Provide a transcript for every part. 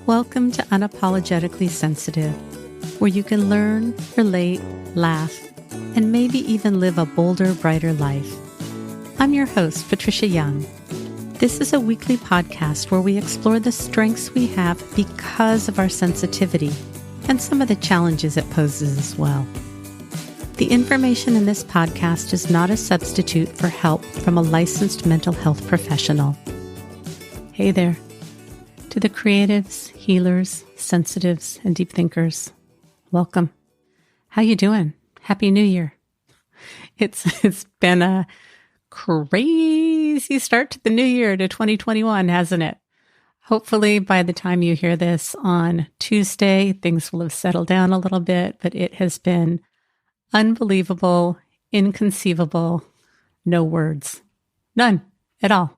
Welcome to Unapologetically Sensitive, where you can learn, relate, laugh, and maybe even live a bolder, brighter life. I'm your host, Patricia Young. This is a weekly podcast where we explore the strengths we have because of our sensitivity and some of the challenges it poses as well. The information in this podcast is not a substitute for help from a licensed mental health professional. Hey there. To the creatives, healers, sensitives, and deep thinkers, welcome. How you doing? Happy New Year. It's been a crazy start to the new year, to 2021, hasn't it? Hopefully by the time you hear this on Tuesday, things will have settled down a little bit, but it has been unbelievable, inconceivable, no words. None at all.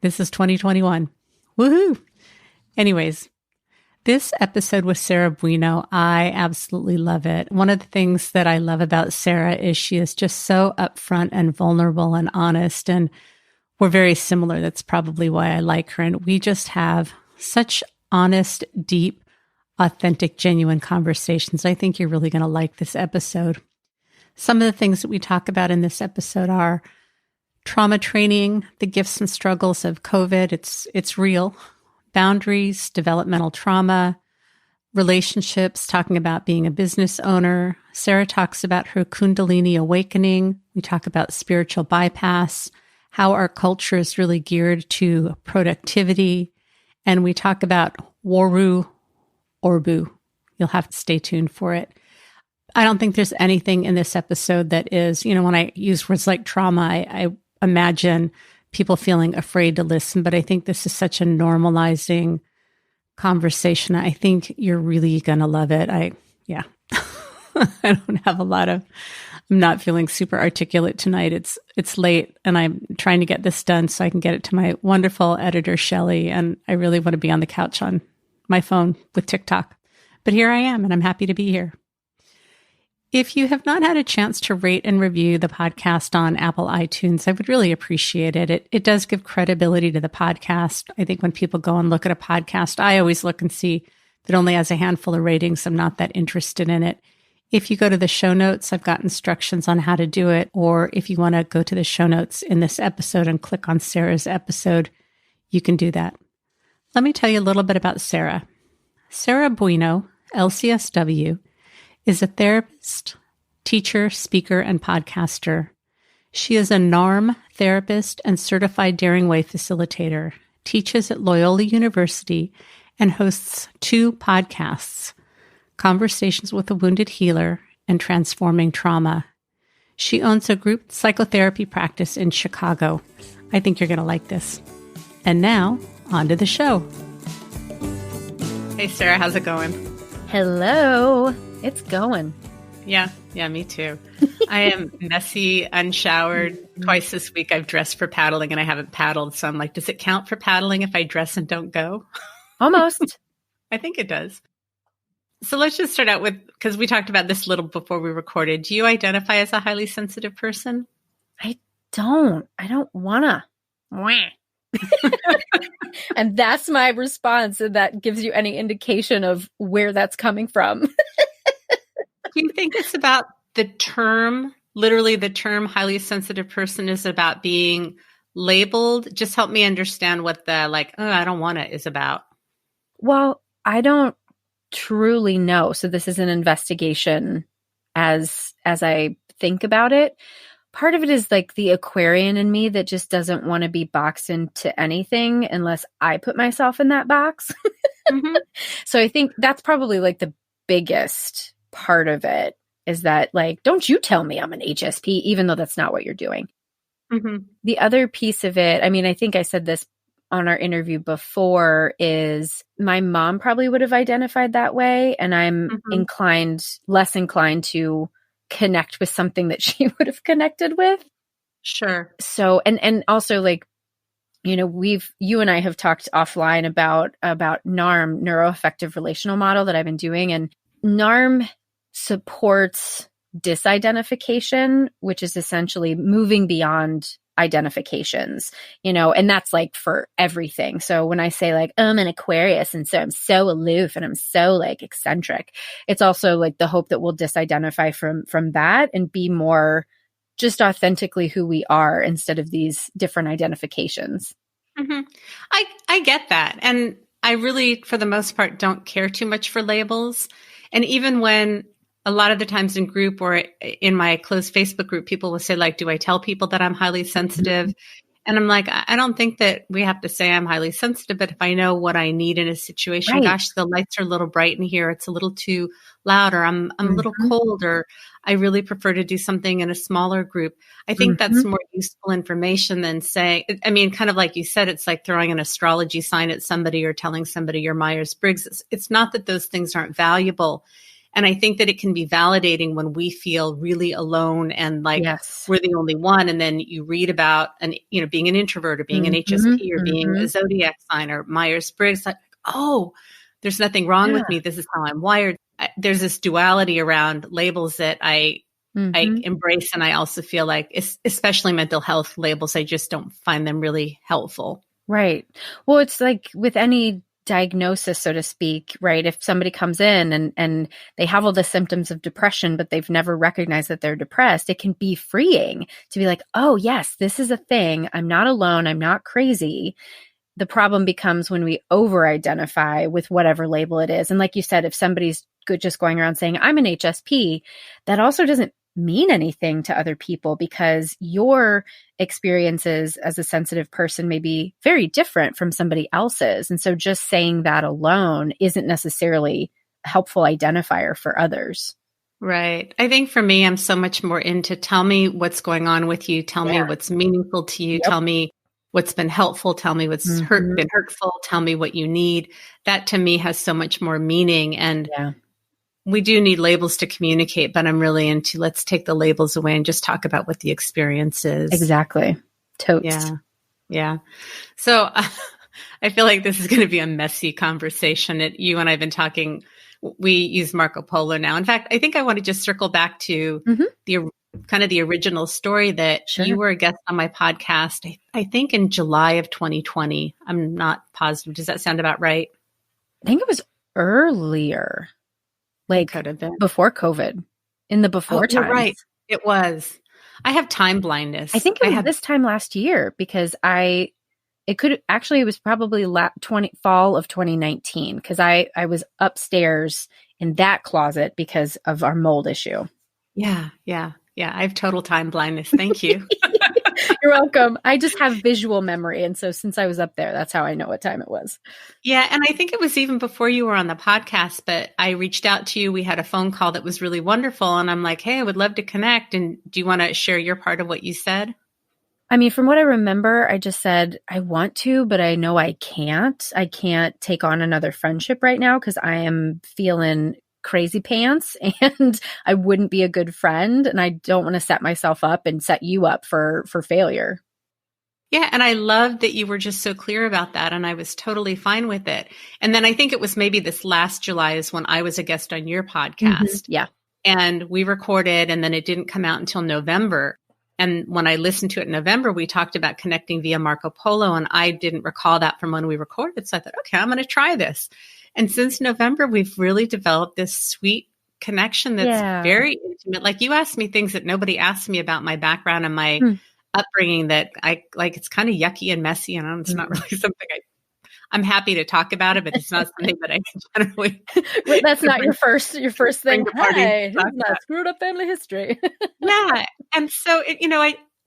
This is 2021. Woohoo! Anyways, this episode with Sarah Buino, I absolutely love it. One of the things that I love about Sarah is she is just so upfront and vulnerable and honest, and we're very similar. That's probably why I like her. And we just have such honest, deep, authentic, genuine conversations. I think you're really going to like this episode. Some of the things that we talk about in this episode are trauma training, the gifts and struggles of COVID. It's real. Boundaries, developmental trauma, relationships, talking about being a business owner. Sarah talks about her Kundalini Awakening. We talk about spiritual bypass, how our culture is really geared to productivity. And we talk about Waru Orbu. You'll have to stay tuned for it. I don't think there's anything in this episode that is, when I use words like trauma, I imagine people feeling afraid to listen, but I think this is such a normalizing conversation. I think you're really going to love it. I don't have I'm not feeling super articulate tonight. It's late and I'm trying to get this done so I can get it to my wonderful editor, Shelley. And I really want to be on the couch on my phone with TikTok, but here I am and I'm happy to be here. If you have not had a chance to rate and review the podcast on Apple iTunes, I would really appreciate it. It does give credibility to the podcast. I think when people go and look at a podcast, I always look and see if it only has a handful of ratings. I'm not that interested in it. If you go to the show notes, I've got instructions on how to do it. Or if you want to go to the show notes in this episode and click on Sarah's episode, you can do that. Let me tell you a little bit about Sarah. Sarah Buino, LCSW, is a therapist, teacher, speaker, and podcaster. She is a NARM therapist and certified Daring Way facilitator, teaches at Loyola University, and hosts 2 podcasts, Conversations with a Wounded Healer and Transforming Trauma. She owns a group psychotherapy practice in Chicago. I think you're going to like this. And now, on to the show. Hey, Sarah, how's it going? Hello. It's going. Yeah, me too. I am messy, unshowered. Twice this week I've dressed for paddling and I haven't paddled. So I'm like, does it count for paddling if I dress and don't go? Almost. I think it does. So let's just start out with, because we talked about this a little before we recorded. Do you identify as a highly sensitive person? I don't want to. And that's my response. And that gives you any indication of where that's coming from. Do you think it's about the term, literally the term highly sensitive person is about being labeled? Just help me understand what the I don't want it is about. Well, I don't truly know. So this is an investigation as I think about it. Part of it is like the Aquarian in me that just doesn't want to be boxed into anything unless I put myself in that box. Mm-hmm. So I think that's probably like the biggest part of it is that don't you tell me I'm an HSP, even though that's not what you're doing. Mm-hmm. The other piece of it, I think I said this on our interview before, is my mom probably would have identified that way. And I'm less inclined to connect with something that she would have connected with. Sure. So, and also you and I have talked offline about NARM, neuroaffective relational model, that I've been doing. And NARM supports disidentification, which is essentially moving beyond identifications, and that's like for everything. So when I say like, I'm an Aquarius and so I'm so aloof and I'm so like eccentric, it's also like the hope that we'll disidentify from that and be more just authentically who we are instead of these different identifications. Mm-hmm. I get that. And I really, for the most part, don't care too much for labels. And even when a lot of the times in group or in my closed Facebook group, people will say like, do I tell people that I'm highly sensitive? And I'm like, I don't think that we have to say I'm highly sensitive, but if I know what I need in a situation, Right. Gosh, the lights are a little bright in here. It's a little too loud, or I'm a little cold, or I really prefer to do something in a smaller group. I think that's more useful information than saying, I mean, kind of like you said, it's like throwing an astrology sign at somebody or telling somebody you're Myers-Briggs. It's not that those things aren't valuable. And I think that it can be validating when we feel really alone and like we're the only one. And then you read about being an introvert or being an HSP or being a zodiac sign or Myers-Briggs, like, oh, there's nothing wrong with me. This is how I'm wired. There's this duality around labels that I embrace. And I also feel like, especially mental health labels, I just don't find them really helpful. Right. Well, it's like with any diagnosis, so to speak, right? If somebody comes in and they have all the symptoms of depression, but they've never recognized that they're depressed, it can be freeing to be like, oh yes, this is a thing. I'm not alone. I'm not crazy. The problem becomes when we over-identify with whatever label it is. And like you said, if somebody's just going around saying, I'm an HSP, that also doesn't mean anything to other people because your experiences as a sensitive person may be very different from somebody else's. And so just saying that alone isn't necessarily a helpful identifier for others. Right. I think for me, I'm so much more into tell me what's going on with you. Tell me what's meaningful to you. Tell me what's been helpful. Tell me what's been hurtful. Tell me what you need. That to me has so much more meaning. And we do need labels to communicate, but I'm really into let's take the labels away and just talk about what the experience is. Exactly. Totes. Yeah. So I feel like this is going to be a messy conversation. You and I have been talking, we use Marco Polo now. In fact, I think I want to just circle back to the kind of the original story that you were a guest on my podcast, I think in July of 2020. I'm not positive. Does that sound about right? I think it was earlier. Like could have been before COVID, in the before times. You're right. It was. I have time blindness. I think it was this time last year because it was probably fall of 2019 because I was upstairs in that closet because of our mold issue. Yeah. I have total time blindness. Thank you. You're welcome. I just have visual memory. And so since I was up there, that's how I know what time it was. Yeah. And I think it was even before you were on the podcast, but I reached out to you. We had a phone call that was really wonderful. And I'm like, hey, I would love to connect. And do you want to share your part of what you said? I mean, from what I remember, I just said, I want to, but I know I can't. I can't take on another friendship right now because I am feeling crazy pants and I wouldn't be a good friend. And I don't want to set myself up and set you up for failure. Yeah. And I love that you were just so clear about that. And I was totally fine with it. And then I think it was maybe this last July is when I was a guest on your podcast. Yeah. And we recorded and then it didn't come out until November. And when I listened to it in November, we talked about connecting via Marco Polo. And I didn't recall that from when we recorded. So I thought, okay, I'm going to try this. And since November, we've really developed this sweet connection that's very intimate. Like you asked me things that nobody asked me about my background and my upbringing that I like, it's kind of yucky and messy. And it's not really something I'm happy to talk about it, but it's not something that I can generally. That's not your first thing. Hey, not screwed up family history. Yeah. And so,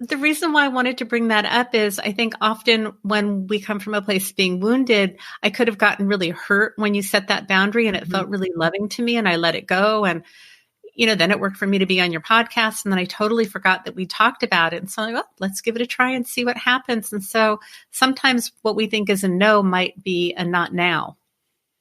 the reason why I wanted to bring that up is I think often when we come from a place being wounded, I could have gotten really hurt when you set that boundary and it felt really loving to me and I let it go. And, then it worked for me to be on your podcast. And then I totally forgot that we talked about it. And so I'm like, let's give it a try and see what happens. And so sometimes what we think is a no might be a not now.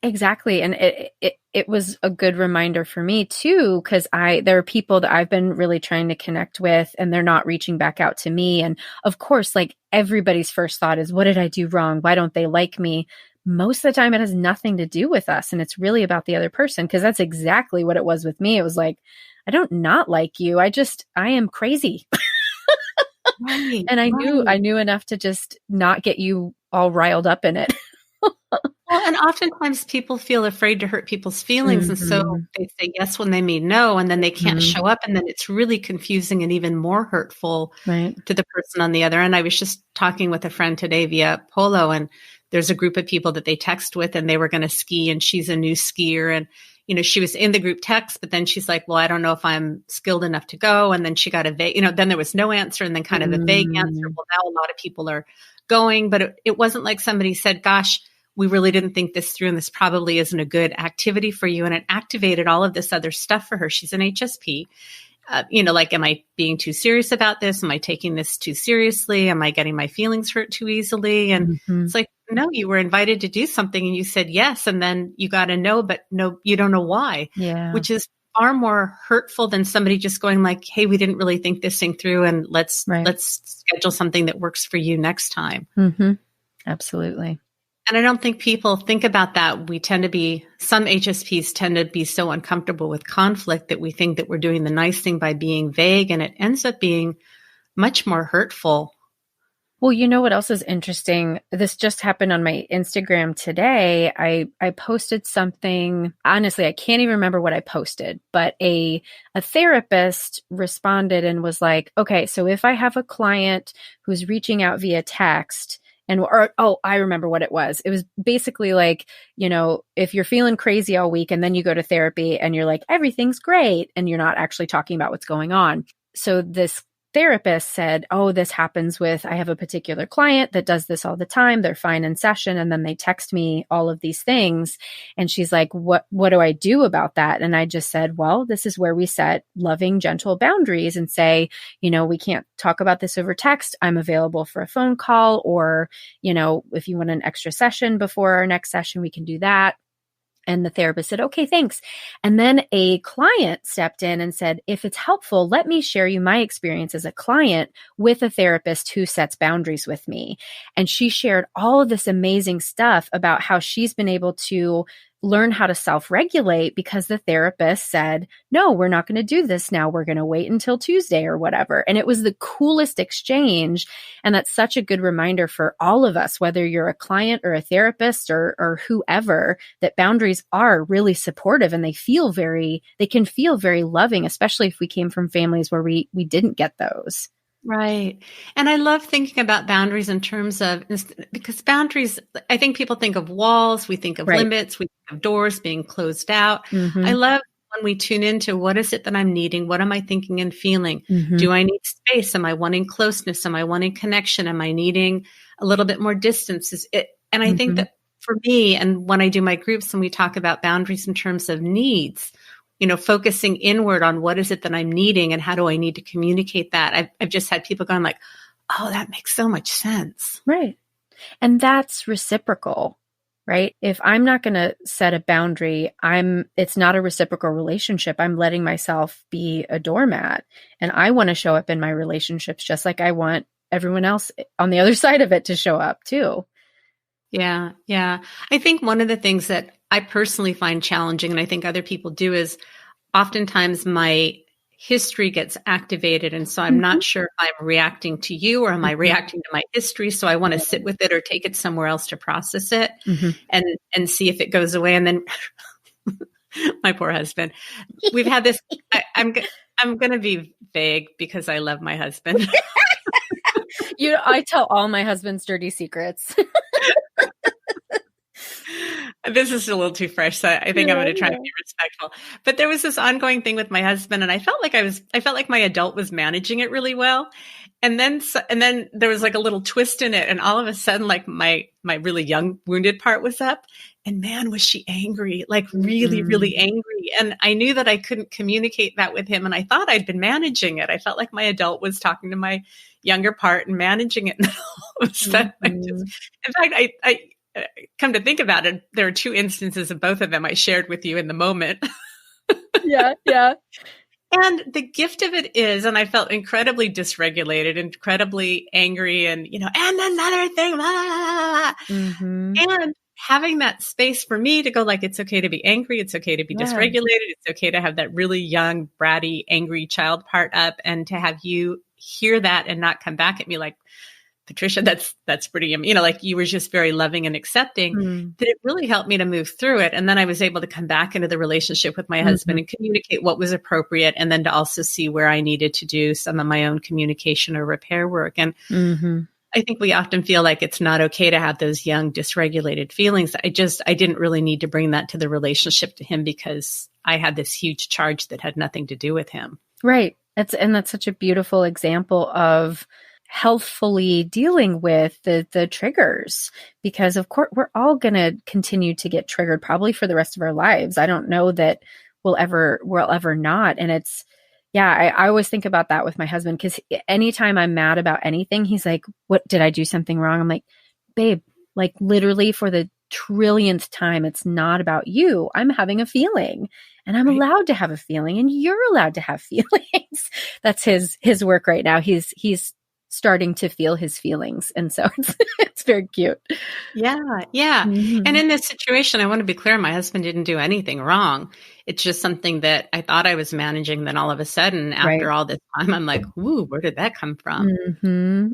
Exactly. And it was a good reminder for me too, because there are people that I've been really trying to connect with and they're not reaching back out to me. And of course, like everybody's first thought is, what did I do wrong? Why don't they like me? Most of the time it has nothing to do with us. And it's really about the other person. Cause that's exactly what it was with me. It was like, I don't not like you. I am crazy. Right, And I right. knew enough to just not get you all riled up in it. Well, and oftentimes people feel afraid to hurt people's feelings, and so Mhm. they say yes when they mean no, and then they can't Mhm. show up, and then it's really confusing and even more hurtful Right. to the person on the other end. I was just talking with a friend today via Polo, and there's a group of people that they text with, and they were going to ski, and she's a new skier, and she was in the group text, but then she's like, well, I don't know if I'm skilled enough to go. And then she got a vague, then there was no answer, and then kind of a vague answer. Mm. Well, now a lot of people are going, but it wasn't like somebody said, gosh, we really didn't think this through, and this probably isn't a good activity for you. And it activated all of this other stuff for her. She's an HSP. Like, am I being too serious about this? Am I taking this too seriously? Am I getting my feelings hurt too easily? And Mhm. it's like, no, you were invited to do something and you said yes. And then you got a no, but no, you don't know why, Yeah. which is far more hurtful than somebody just going like, hey, we didn't really think this thing through, and let's schedule something that works for you next time. Mhm. Absolutely. And I don't think people think about that. Some HSPs tend to be so uncomfortable with conflict that we think that we're doing the nice thing by being vague, and it ends up being much more hurtful. Well, you know what else is interesting? This just happened on my Instagram today. I posted something. Honestly, I can't even remember what I posted, but a therapist responded and was like, okay, so if I have a client who's reaching out via text, I remember what it was. It was basically like, if you're feeling crazy all week and then you go to therapy and you're like, everything's great, and you're not actually talking about what's going on. So this therapist said, oh, this happens I have a particular client that does this all the time. They're fine in session, and then they text me all of these things. And she's like, what do I do about that? And I just said, well, this is where we set loving, gentle boundaries and say, we can't talk about this over text. I'm available for a phone call, or, if you want an extra session before our next session, we can do that. And the therapist said, okay, thanks. And then a client stepped in and said, if it's helpful, let me share you my experience as a client with a therapist who sets boundaries with me. And she shared all of this amazing stuff about how she's been able to learn how to self-regulate because the therapist said, no, we're not going to do this now. We're going to wait until Tuesday or whatever. And it was the coolest exchange. And that's such a good reminder for all of us, whether you're a client or a therapist or whoever, that boundaries are really supportive, and they can feel very loving, especially if we came from families where we didn't get those. Right. And I love thinking about boundaries in terms of, because boundaries, I think people think of walls, we think of limits, we think of doors being closed out. Mm-hmm. I love when we tune into what is it that I'm needing? What am I thinking and feeling? Mm-hmm. Do I need space? Am I wanting closeness? Am I wanting connection? Am I needing a little bit more distance? And I think that for me, and when I do my groups and we talk about boundaries in terms of needs, focusing inward on what is it that I'm needing and how do I need to communicate that. I've just had people going like, oh, that makes so much sense. Right. And that's reciprocal, right? If I'm not going to set a boundary, it's not a reciprocal relationship. I'm letting myself be a doormat, and I want to show up in my relationships just like I want everyone else on the other side of it to show up too. Yeah. Yeah. I think one of the things that I personally find challenging, and I think other people do, is oftentimes my history gets activated. And so I'm not sure if I'm reacting to you or am I reacting to my history. So I want to sit with it or take it somewhere else to process it and see if it goes away. And then my poor husband, we've had this, I'm going to be vague because I love my husband. I tell all my husband's dirty secrets. This is a little too fresh, so I think I'm going to try to be respectful. But there was this ongoing thing with my husband, and I felt like my adult was managing it really well. And then there was like a little twist in it, and all of a sudden, like my really young wounded part was up, and man, was she angry, like really, really angry. And I knew that I couldn't communicate that with him, and I thought I'd been managing it. I felt like my adult was talking to my younger part and managing it. And all of a sudden, in fact, I come to think about it, there are two instances of both of them I shared with you in the moment. Yeah. And the gift of it is, and I felt incredibly dysregulated, incredibly angry, and, and another thing, and having that space for me to go like, it's okay to be angry. It's okay to be dysregulated. It's okay to have that really young, bratty, angry child part up, and to have you hear that and not come back at me like, Patricia, that's pretty, like you were just very loving and accepting, that it really helped me to move through it. And then I was able to come back into the relationship with my husband and communicate what was appropriate. And then to also see where I needed to do some of my own communication or repair work. And I think we often feel like it's not okay to have those young dysregulated feelings. I didn't really need to bring that to the relationship to him because I had this huge charge that had nothing to do with him. Right. That's such a beautiful example of healthfully dealing with the triggers, because of course we're all going to continue to get triggered probably for the rest of our lives. I don't know that we'll ever not. And it's, I always think about that with my husband, because anytime I'm mad about anything, he's like, what, did I do something wrong? I'm like, babe, like literally for the trillionth time, it's not about you. I'm having a feeling and I'm allowed to have a feeling and you're allowed to have feelings. That's his work right now. He's starting to feel his feelings. And so it's very cute. Yeah. Yeah. And in this situation, I want to be clear, my husband didn't do anything wrong. It's just something that I thought I was managing. Then all of a sudden, after all this time, I'm like, ooh, where did that come from?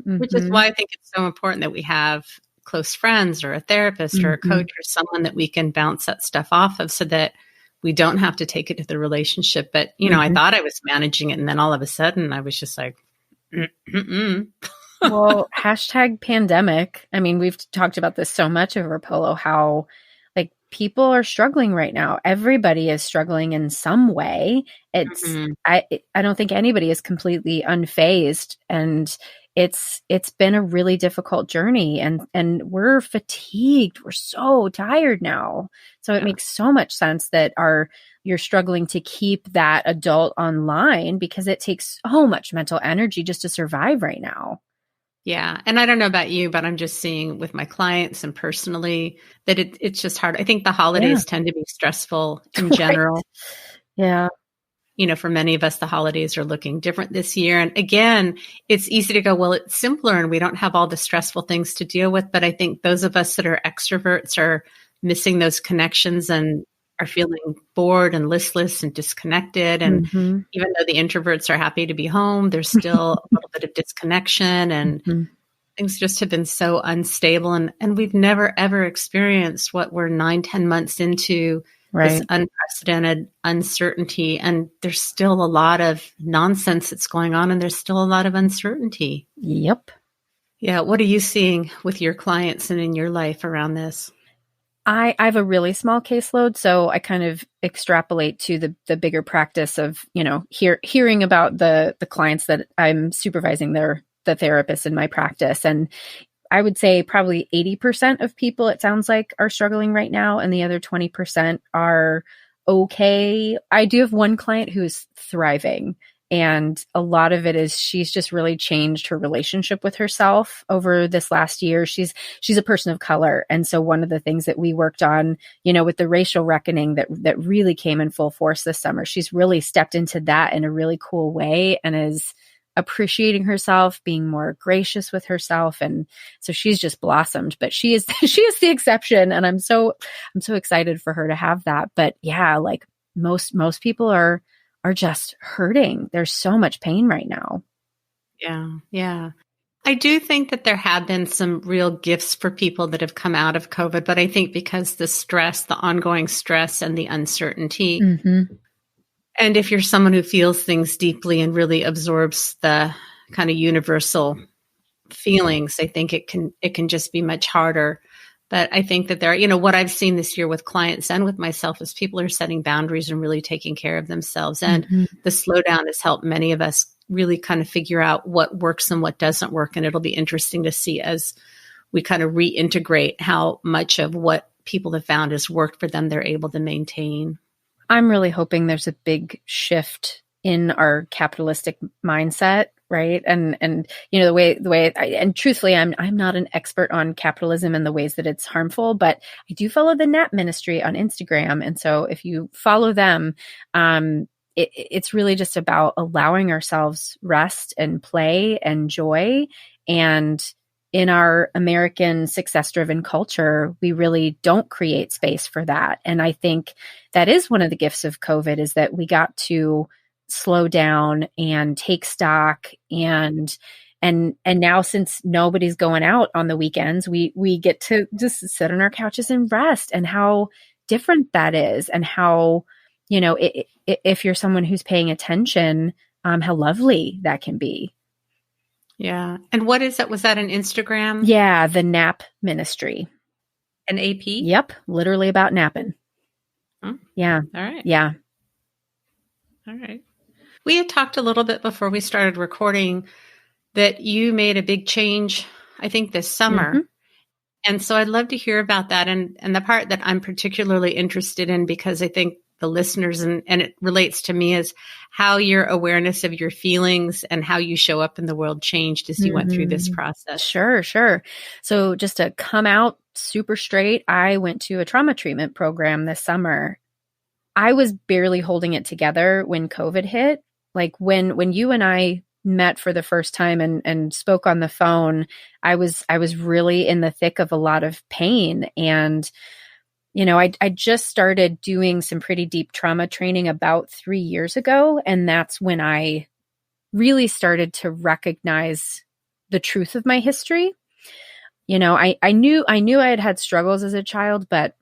Which is why I think it's so important that we have close friends or a therapist or a coach or someone that we can bounce that stuff off of so that we don't have to take it to the relationship. But, I thought I was managing it. And then all of a sudden I was just like, well, #pandemic. I mean, we've talked about this so much over Polo, how like people are struggling right now. Everybody is struggling in some way. It's, I don't think anybody is completely unfazed, and it's been a really difficult journey, and we're fatigued. We're so tired now. So it makes so much sense that you're struggling to keep that adult online, because it takes so much mental energy just to survive right now. Yeah. And I don't know about you, but I'm just seeing with my clients and personally that it's just hard. I think the holidays tend to be stressful in general. Yeah. For many of us, the holidays are looking different this year. And again, it's easy to go, well, it's simpler and we don't have all the stressful things to deal with. But I think those of us that are extroverts are missing those connections and are feeling bored and listless and disconnected. And even though the introverts are happy to be home, there's still a little bit of disconnection, and things just have been so unstable. And we've never, ever experienced what we're 9-10 months into, this unprecedented uncertainty. And there's still a lot of nonsense that's going on, and there's still a lot of uncertainty. Yep. Yeah. What are you seeing with your clients and in your life around this? I have a really small caseload, so I kind of extrapolate to the bigger practice of, hearing about the clients that I'm supervising, the therapists in my practice. And I would say probably 80% of people, it sounds like, are struggling right now, and the other 20% are okay. I do have one client who is thriving, and a lot of it is she's just really changed her relationship with herself over this last year. She's a person of color. And so one of the things that we worked on, with the racial reckoning that really came in full force this summer, she's really stepped into that in a really cool way and is appreciating herself, being more gracious with herself. And so she's just blossomed, but she is the exception. And I'm so excited for her to have that. But yeah, like most people are just hurting. There's so much pain right now. Yeah. Yeah. I do think that there have been some real gifts for people that have come out of COVID, but I think because the ongoing stress and the uncertainty, and if you're someone who feels things deeply and really absorbs the kind of universal feelings, I think it can just be much harder. But I think that what I've seen this year with clients and with myself is people are setting boundaries and really taking care of themselves. And the slowdown has helped many of us really kind of figure out what works and what doesn't work. And it'll be interesting to see as we kind of reintegrate how much of what people have found has worked for them, they're able to maintain. I'm really hoping there's a big shift in our capitalistic mindset, right? And the way and truthfully, I'm not an expert on capitalism and the ways that it's harmful, but I do follow the Nap Ministry on Instagram. And so if you follow them, it's really just about allowing ourselves rest and play and joy. And in our American success-driven culture, we really don't create space for that. And I think that is one of the gifts of COVID, is that we got to slow down and take stock. And now, since nobody's going out on the weekends, we get to just sit on our couches and rest, and how different that is, and how, if you're someone who's paying attention, how lovely that can be. Yeah. And what is that? Was that an Instagram? Yeah. The nap ministry. An AP? Yep. Literally about napping. Yeah. All right. Yeah. All right. We had talked a little bit before we started recording that you made a big change, I think, this summer. Mm-hmm. And so I'd love to hear about that. And the part that I'm particularly interested in, because I think the listeners, and it relates to me, is how your awareness of your feelings and how you show up in the world changed as you went through this process. Sure. So just to come out super straight, I went to a trauma treatment program this summer. I was barely holding it together when COVID hit. Like when you and I met for the first time and spoke on the phone, I was really in the thick of a lot of pain. And I just started doing some pretty deep trauma training about 3 years ago. And that's when I really started to recognize the truth of my history. I knew I had struggles as a child, but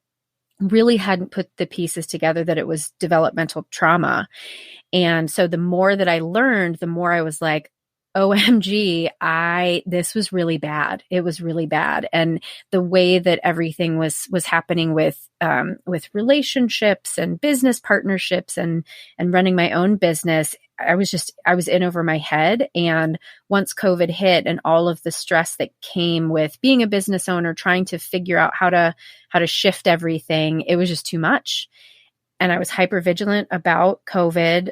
really hadn't put the pieces together that it was developmental trauma. And so the more that I learned, the more I was like, OMG, this was really bad. It was really bad. And the way that everything was happening with relationships and business partnerships and running my own business, I was in over my head. And once COVID hit and all of the stress that came with being a business owner, trying to figure out how to shift everything, it was just too much. And I was hypervigilant about COVID.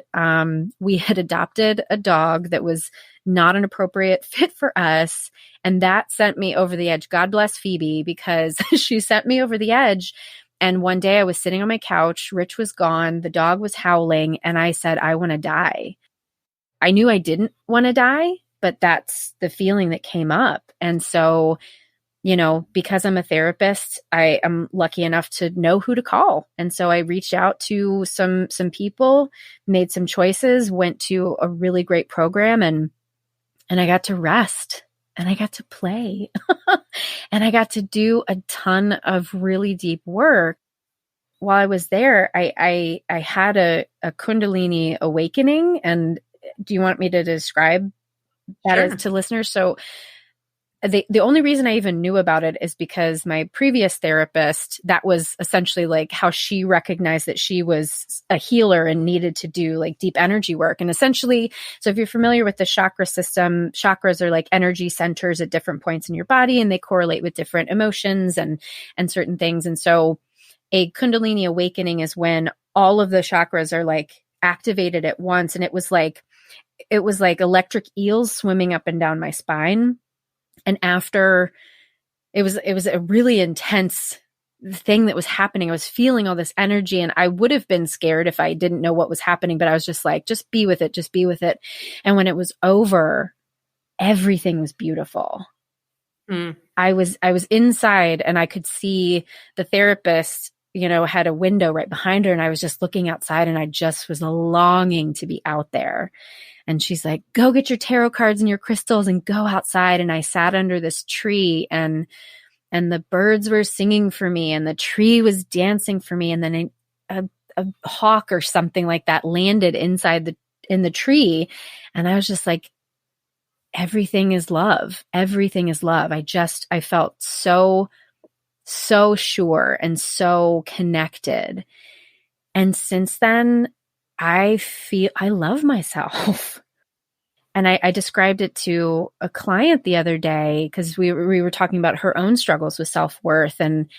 We had adopted a dog that was not an appropriate fit for us. And that sent me over the edge. God bless Phoebe, because she sent me over the edge. And one day I was sitting on my couch, Rich was gone, the dog was howling, and I said, I want to die. I knew I didn't want to die, but that's the feeling that came up. And so, because I'm a therapist, I am lucky enough to know who to call. And so I reached out to some people, made some choices, went to a really great program, and I got to rest, and I got to play, and I got to do a ton of really deep work. While I was there, I had a Kundalini Awakening. And do you want me to describe that to listeners? So the only reason I even knew about it is because my previous therapist, that was essentially like how she recognized that she was a healer and needed to do like deep energy work. And essentially, so if you're familiar with the chakra system, chakras are like energy centers at different points in your body, and they correlate with different emotions and certain things. And so a Kundalini Awakening is when all of the chakras are like activated at once. And it was like electric eels swimming up and down my spine. And after it was a really intense thing that was happening. I was feeling all this energy, and I would have been scared if I didn't know what was happening, but I was just like, just be with it, just be with it. And when it was over, everything was beautiful. I was inside, and I could see the therapist, had a window right behind her, and I was just looking outside, and I just was longing to be out there. And she's like, go get your tarot cards and your crystals and go outside. And I sat under this tree, and the birds were singing for me, and the tree was dancing for me. And then a hawk or something like that landed in the tree. And I was just like, everything is love. Everything is love. I felt so sure and so connected. And since then, I feel I love myself. And I described it to a client the other day, because we were talking about her own struggles with self-worth. And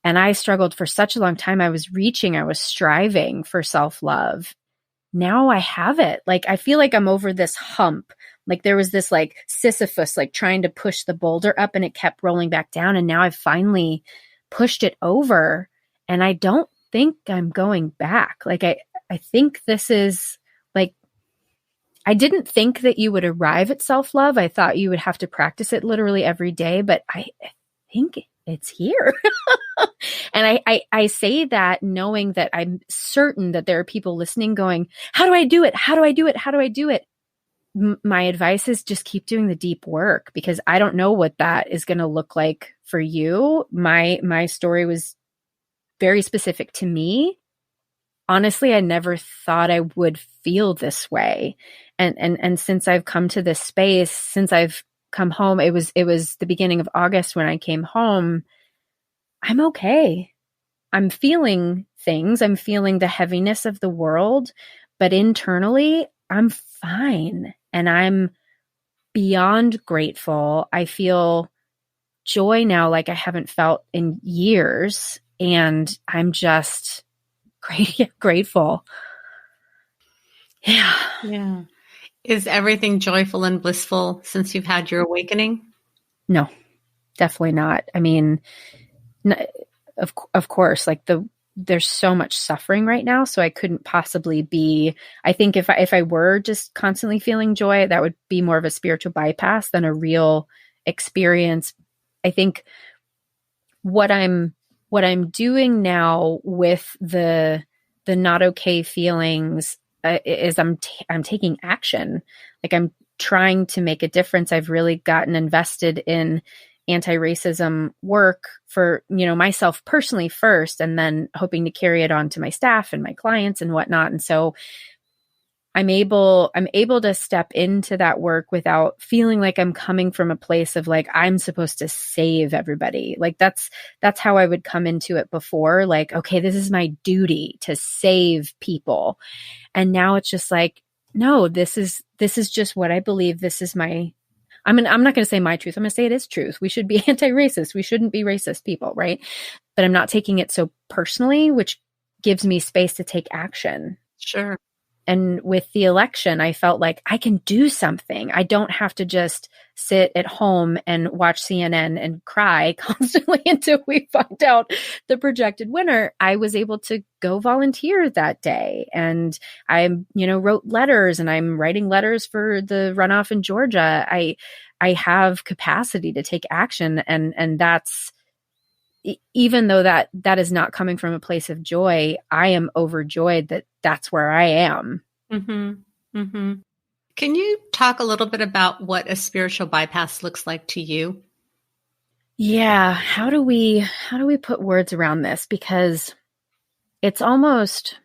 I struggled for such a long time. I was striving for self-love. Now I have it. Like, I feel like I'm over this hump. Like there was this like Sisyphus, like trying to push the boulder up, and it kept rolling back down. And now I've finally pushed it over, and I don't think I'm going back. Like I think this is like, I didn't think that you would arrive at self-love. I thought you would have to practice it literally every day, but I think it's here. And I say that knowing that I'm certain that there are people listening going, how do I do it? How do I do it? How do I do it? My advice is just keep doing the deep work, because I don't know what that is going to look like for you. My story was very specific to me. Honestly, I never thought I would feel this way. And since I've come to this space, since I've come home, it was the beginning of August when I came home, I'm okay. I'm feeling things. I'm feeling the heaviness of the world, but internally I'm fine. And I'm beyond grateful. I feel joy now like I haven't felt in years. And I'm just grateful. Yeah. Yeah. Is everything joyful and blissful since you've had your awakening? No, definitely not. I mean, of course, like there's so much suffering right now. So I couldn't possibly be, I think if I were just constantly feeling joy, that would be more of a spiritual bypass than a real experience. I think what I'm doing now with the not okay feelings is I'm taking action. Like I'm trying to make a difference. I've really gotten invested in anti-racism work for, myself personally first, and then hoping to carry it on to my staff and my clients and whatnot. And so I'm able to step into that work without feeling like I'm coming from a place of like, I'm supposed to save everybody. Like that's how I would come into it before. Like, okay, this is my duty to save people. And now it's just like, no, this is just what I believe. This is I'm not going to say my truth. I'm going to say it is truth. We should be anti-racist. We shouldn't be racist people, right? But I'm not taking it so personally, which gives me space to take action. Sure. And with the election, I felt like I can do something. I don't have to just sit at home and watch CNN and cry constantly until we find out the projected winner. I was able to go volunteer that day. And I, wrote letters, and I'm writing letters for the runoff in Georgia. I have capacity to take action. And that's, even though that is not coming from a place of joy, I am overjoyed that that's where I am. Mm-hmm. Mm-hmm. Can you talk a little bit about what a spiritual bypass looks like to you? Yeah. How do we put words around this? Because it's almost,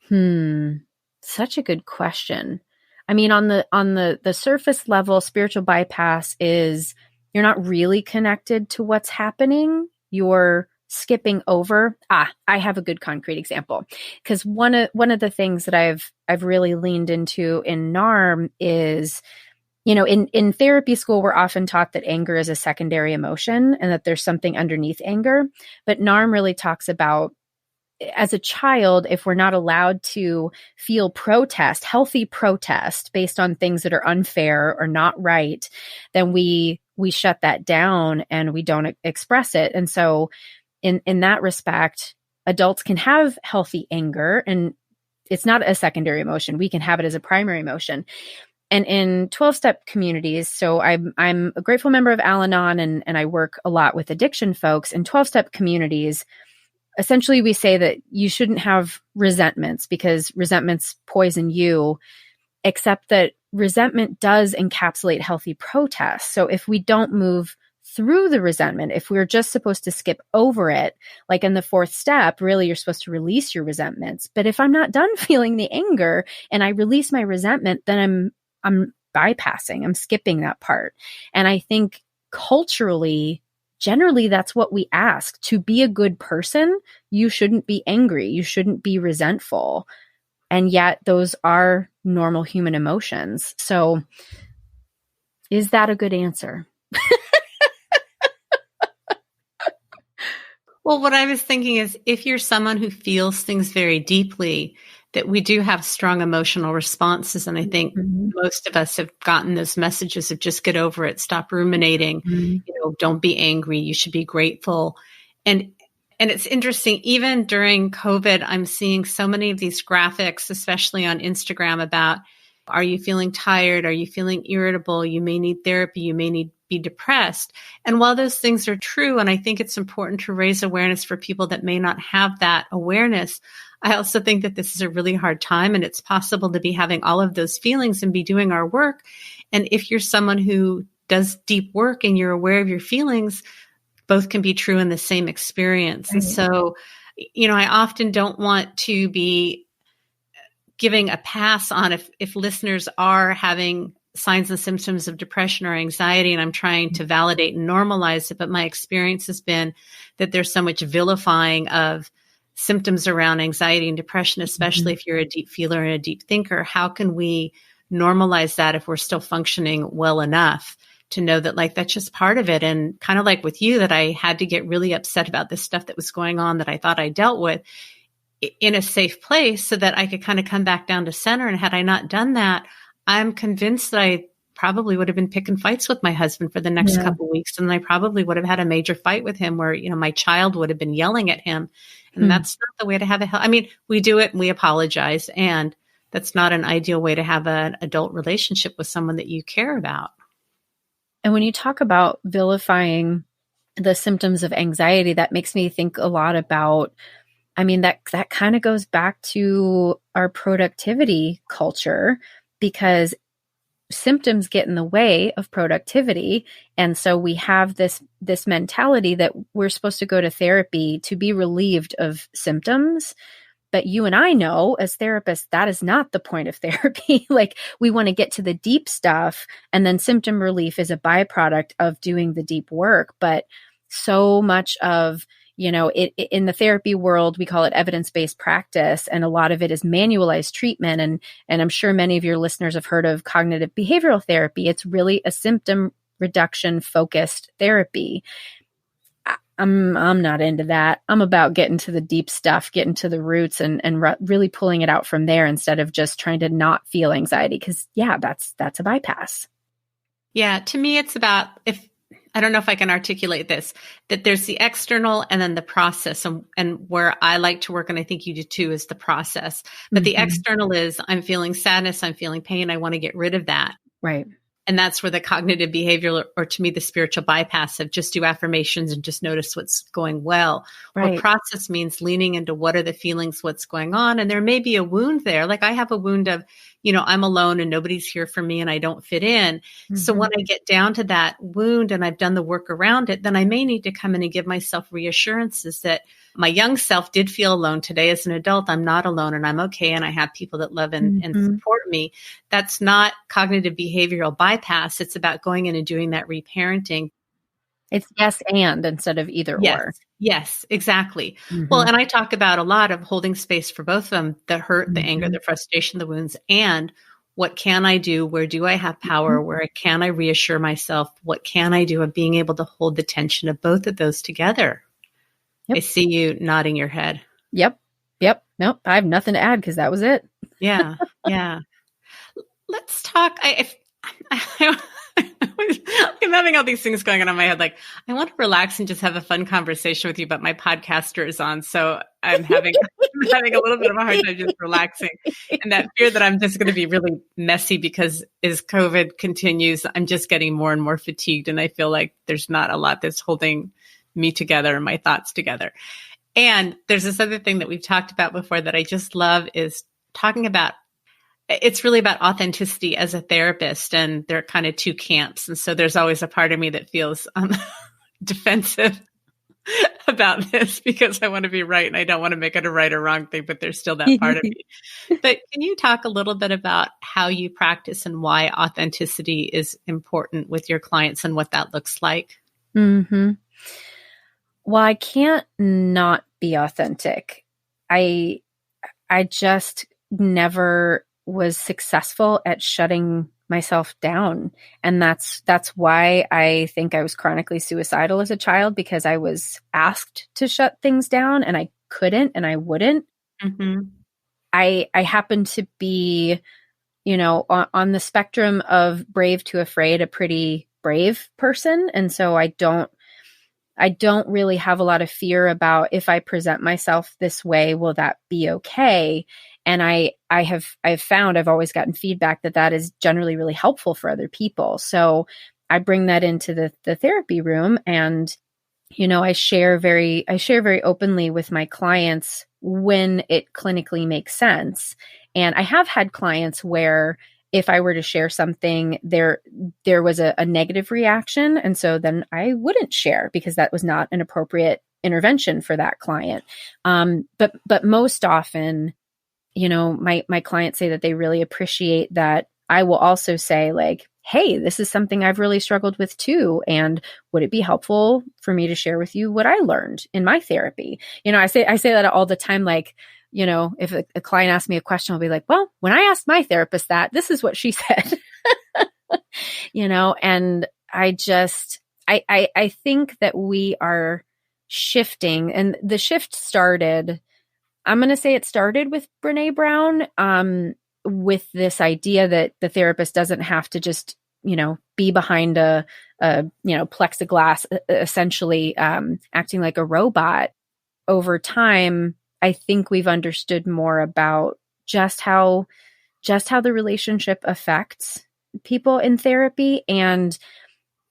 such a good question. I mean, on the surface level, spiritual bypass is you're not really connected to what's happening. You're skipping over. I have a good concrete example, because one of the things that I've really leaned into in NARM is, in therapy school, we're often taught that anger is a secondary emotion and that there's something underneath anger. But NARM really talks about, as a child, if we're not allowed to feel healthy protest based on things that are unfair or not right, then we shut that down and we don't express it. And so in that respect, adults can have healthy anger, and it's not a secondary emotion. We can have it as a primary emotion. And in 12-step communities, so I'm a grateful member of Al-Anon, and I work a lot with addiction folks. In 12-step communities, essentially we say that you shouldn't have resentments because resentments poison you, except that resentment does encapsulate healthy protest. So if we don't move through the resentment, if we're just supposed to skip over it, like in the 4th step, really you're supposed to release your resentments. But if I'm not done feeling the anger and I release my resentment, then I'm bypassing, I'm skipping that part. And I think culturally, generally, that's what we ask. To be a good person, you shouldn't be angry. You shouldn't be resentful. And yet those are normal human emotions. So is that a good answer? Well, what I was thinking is, if you're someone who feels things very deeply, that we do have strong emotional responses. And I think most of us have gotten those messages of just get over it, stop ruminating, don't be angry, you should be grateful. And it's interesting, even during COVID, I'm seeing so many of these graphics, especially on Instagram, about, Are you feeling tired? Are you feeling irritable? You may need therapy. You may need be depressed. And while those things are true, and I think it's important to raise awareness for people that may not have that awareness, I also think that this is a really hard time, and it's possible to be having all of those feelings and be doing our work. And if you're someone who does deep work and you're aware of your feelings, both can be true in the same experience. Right. And so, I often don't want to be giving a pass on if listeners are having signs and symptoms of depression or anxiety, and I'm trying to validate and normalize it. But my experience has been that there's so much vilifying of symptoms around anxiety and depression, especially if you're a deep feeler and a deep thinker. How can we normalize that if we're still functioning well enough to know that that's just part of it? And kind of like with you, that I had to get really upset about this stuff that was going on that I thought I dealt with in a safe place so that I could kind of come back down to center. And had I not done that, I'm convinced that I probably would have been picking fights with my husband for the next couple of weeks. And I probably would have had a major fight with him where, my child would have been yelling at him. And that's not the way to have we do it and we apologize. And that's not an ideal way to have an adult relationship with someone that you care about. And when you talk about vilifying the symptoms of anxiety, that makes me think a lot about, that kind of goes back to our productivity culture, because symptoms get in the way of productivity. And so we have this mentality that we're supposed to go to therapy to be relieved of symptoms. But you and I know as therapists, that is not the point of therapy. We want to get to the deep stuff, and then symptom relief is a byproduct of doing the deep work. But so much of, it in the therapy world, we call it evidence-based practice. And a lot of it is manualized treatment. And I'm sure many of your listeners have heard of cognitive behavioral therapy. It's really a symptom reduction focused therapy. I'm not into that. I'm about getting to the deep stuff, getting to the roots and really pulling it out from there instead of just trying to not feel anxiety. Cause that's a bypass. Yeah. To me, it's about, I don't know if I can articulate this, that there's the external and then the process, and where I like to work, and I think you do too, is the process. But the external is, I'm feeling sadness, I'm feeling pain, I want to get rid of that. Right. And that's where the cognitive behavioral, or to me, the spiritual bypass of just do affirmations and just notice what's going well. Right. What process means leaning into what are the feelings, what's going on. And there may be a wound there. I have a wound of, I'm alone and nobody's here for me and I don't fit in. So when I get down to that wound and I've done the work around it, then I may need to come in and give myself reassurances that my young self did feel alone. Today as an adult, I'm not alone and I'm okay. And I have people that love and support me. That's not cognitive behavioral bypass. It's about going in and doing that reparenting. It's yes and instead of either or. Yes, exactly. Well, and I talk about a lot of holding space for both of them, the hurt, the anger, the frustration, the wounds, and what can I do? Where do I have power? Where can I reassure myself? What can I do? Of being able to hold the tension of both of those together. Yep. I see you nodding your head. Yep. Nope. I have nothing to add because that was it. Yeah. Let's talk. I'm having all these things going on in my head. I want to relax and just have a fun conversation with you, but my podcaster is on. So I'm having a little bit of a hard time just relaxing. And that fear that I'm just going to be really messy because as COVID continues, I'm just getting more and more fatigued. And I feel like there's not a lot that's holding me together and my thoughts together. And there's this other thing that we've talked about before that I just love is talking about. It's really about authenticity as a therapist, and there are kind of two camps. And so there's always a part of me that feels defensive about this because I want to be right and I don't want to make it a right or wrong thing, but there's still that part of me. But can you talk a little bit about how you practice and why authenticity is important with your clients and what that looks like? Well, I can't not be authentic. I just never was successful at shutting myself down. And that's why I think I was chronically suicidal as a child, because I was asked to shut things down and I couldn't and I wouldn't. I happen to be, on the spectrum of brave to afraid, a pretty brave person. And so I don't I don't really have a lot of fear about if I present myself this way, will that be okay? And I've found I've always gotten feedback that is generally really helpful for other people. So I bring that into the therapy room, and I share very openly with my clients when it clinically makes sense. And I have had clients where if I were to share something, there was a negative reaction. And so then I wouldn't share because that was not an appropriate intervention for that client. But most often, my clients say that they really appreciate that I will also say like, hey, this is something I've really struggled with too. And would it be helpful for me to share with you what I learned in my therapy? I say that all the time. Like, if a client asks me a question, I'll be like, well, when I asked my therapist that, this is what she said, and I think that we are shifting, and the shift started, I'm going to say it started with Brene Brown, with this idea that the therapist doesn't have to just, be behind a plexiglass, essentially, acting like a robot. Over time, I think we've understood more about just how the relationship affects people in therapy, and,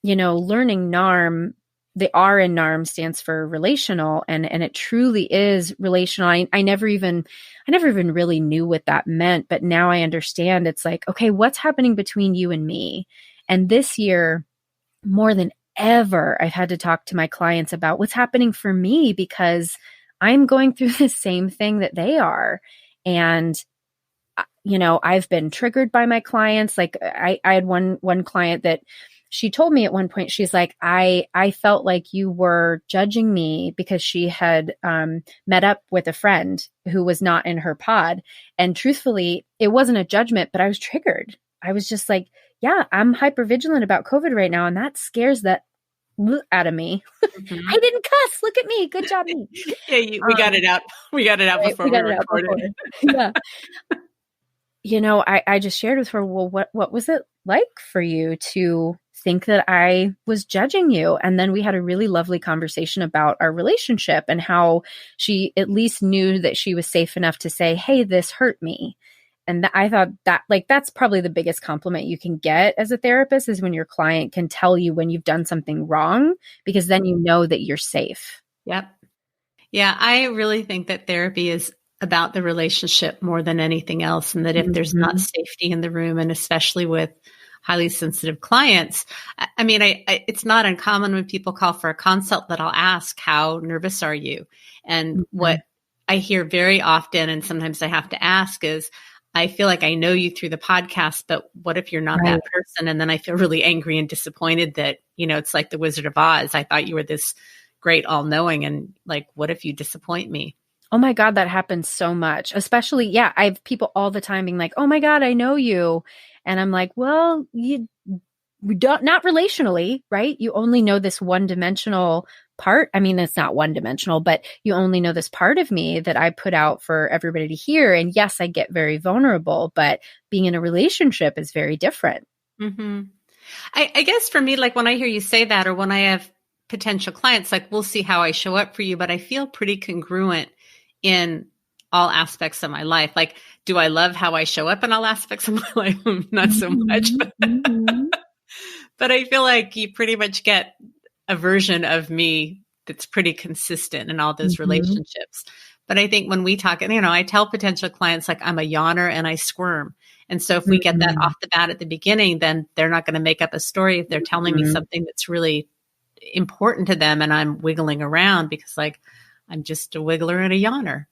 learning NARM. The R in NARM stands for relational, and it truly is relational. I never even really knew what that meant, but now I understand. It's like, okay, what's happening between you and me? And this year, more than ever, I've had to talk to my clients about what's happening for me, because I'm going through the same thing that they are. And I've been triggered by my clients. Like I had one client that she told me at one point, she's like, I felt like you were judging me because she had met up with a friend who was not in her pod. And truthfully, it wasn't a judgment, but I was triggered. I was just like, yeah, I'm hypervigilant about COVID right now. And that scares that out of me. Mm-hmm. I didn't cuss. Look at me. Good job, me. Yeah, we got it out. We got it out before we recorded. Yeah. I just shared with her, well, what was it like for you to think that I was judging you? And then we had a really lovely conversation about our relationship and how she at least knew that she was safe enough to say, hey, this hurt me. And I thought that that's probably the biggest compliment you can get as a therapist, is when your client can tell you when you've done something wrong, because then you know that you're safe. Yep. Yeah. I really think that therapy is about the relationship more than anything else. And that if there's not safety in the room, and especially with highly sensitive clients, I mean, it's not uncommon when people call for a consult that I'll ask, how nervous are you? And what I hear very often, and sometimes I have to ask, is, I feel like I know you through the podcast, but what if you're not that person? And then I feel really angry and disappointed that, it's like the Wizard of Oz. I thought you were this great all-knowing, and like, what if you disappoint me? Oh my God, that happens so much. Especially, I have people all the time being like, oh my God, I know you. And I'm like, well, you don't, not relationally, right? You only know this one-dimensional part. I mean, it's not one-dimensional, but you only know this part of me that I put out for everybody to hear. And yes, I get very vulnerable, but being in a relationship is very different. Mm-hmm. I guess for me, like when I hear you say that, or when I have potential clients, like, we'll see how I show up for you, but I feel pretty congruent in all aspects of my life. Like, do I love how I show up in all aspects of my life? Not so much, but I feel like you pretty much get a version of me that's pretty consistent in all those relationships. But I think when we talk, I tell potential clients, like, I'm a yawner and I squirm. And so if we get that off the bat at the beginning, then they're not going to make up a story if they're telling me something that's really important to them and I'm wiggling around, because like, I'm just a wiggler and a yawner.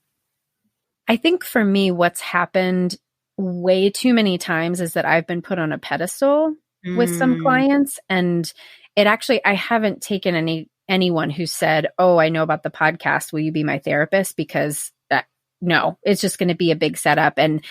I think for me, what's happened way too many times is that I've been put on a pedestal with some clients, and it actually, I haven't taken anyone who said, oh, I know about the podcast, will you be my therapist? Because no, it's just going to be a big setup. And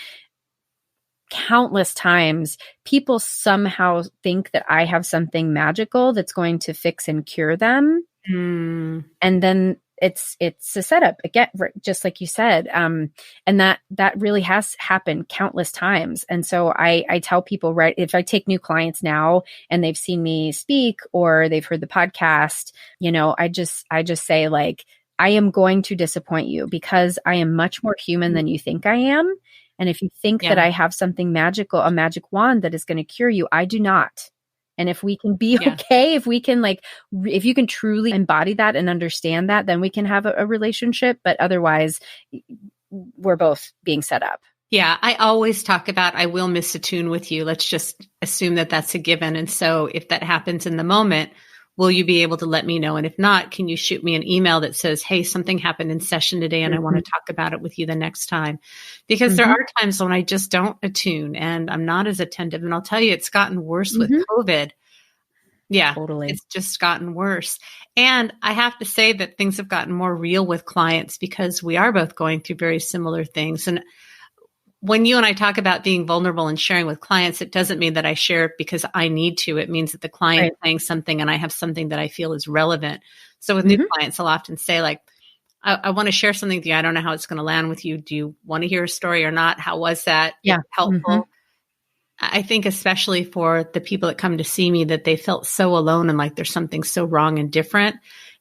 countless times people somehow think that I have something magical that's going to fix and cure them. And then it's a setup again, just like you said. And that really has happened countless times. And so I tell people, right, if I take new clients now and they've seen me speak or they've heard the podcast, I just say, like, I am going to disappoint you because I am much more human than you think I am. And if you think that I have something magical, a magic wand that is going to cure you, I do not. And if we can be okay, if we can if you can truly embody that and understand that, then we can have a relationship. But otherwise, we're both being set up. Yeah, I always talk about, I will miss a tune with you. Let's just assume that that's a given. And so if that happens in the moment, will you be able to let me know? And if not, can you shoot me an email that says, hey, something happened in session today and I want to talk about it with you the next time? Because there are times when I just don't attune and I'm not as attentive. And I'll tell you, it's gotten worse with COVID. Yeah, totally. It's just gotten worse. And I have to say that things have gotten more real with clients because we are both going through very similar things. And when you and I talk about being vulnerable and sharing with clients, it doesn't mean that I share it because I need to. It means that the client is saying something and I have something that I feel is relevant. So with new clients, I'll often say, like, I want to share something with you. I don't know how it's going to land with you. Do you want to hear a story or not? How was that? Yeah. Helpful. I think especially for the people that come to see me, that they felt so alone and like there's something so wrong and different,